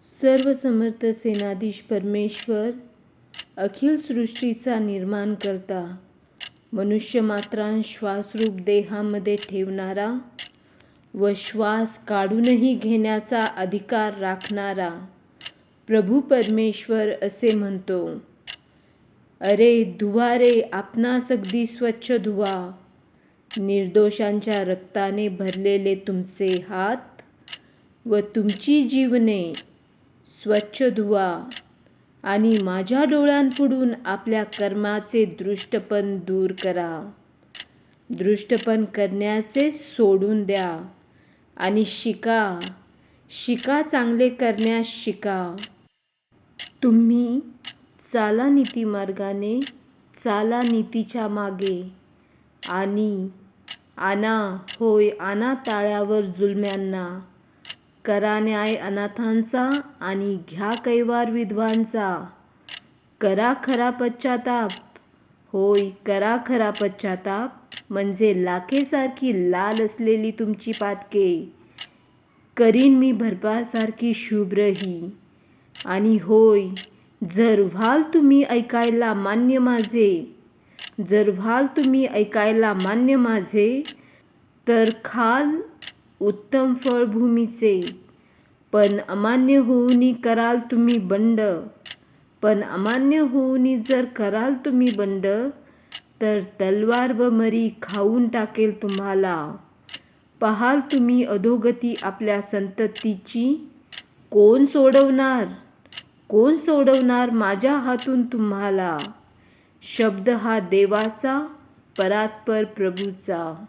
सर्वसमर्थ सेनाधीश परमेश्वर, अखिल सृष्टीचा निर्माण करता, मनुष्य मात्रां श्वासरूप देहामध्ये ठेवणारा व श्वास काढूनही घेण्याचा अधिकार राखणारा प्रभू परमेश्वर असे म्हणतो, अरे धुवा रे, आपणास अगदी स्वच्छ धुवा. निर्दोषांच्या रक्ताने भरलेले तुमचे हात व तुमची जीवने स्वच्छ धुवा आणि माझ्या डोळ्यांपुढून आपल्या कर्माचे दृष्टपण दूर करा. दृष्टपण करण्याचे सोडून द्या आणि शिका चांगले करण्यास शिका. तुम्ही चाला नीतिमार्गाने, चाला नीतीच्या मागे आणि आणा ताळ्यावर जुलम्यांना. करा न्याय अनाथांचा आणि घ्या कैवार विधवांचा. करा खरा पश्चाताप, करा खरा पश्चाताप, म्हणजे लाखेसारखी लाल असलेली तुमची पातके करीन मी बर्फासारखी शुभ्र ही. आणि जर व्हाल तुम्ही ऐकायला मान्य माझे, तर खाल उत्तम फळ भूमीचे. पण अमान्य होऊनी जर कराल तुम्ही बंड, तर तलवार व मरी खाऊन टाकेल तुम्हाला. पाहाल तुम्ही अधोगती आपल्या संततीची. कोण सोडवणार माझ्या हातून तुम्हाला. शब्द हा देवाचा, परात्पर प्रभूचा.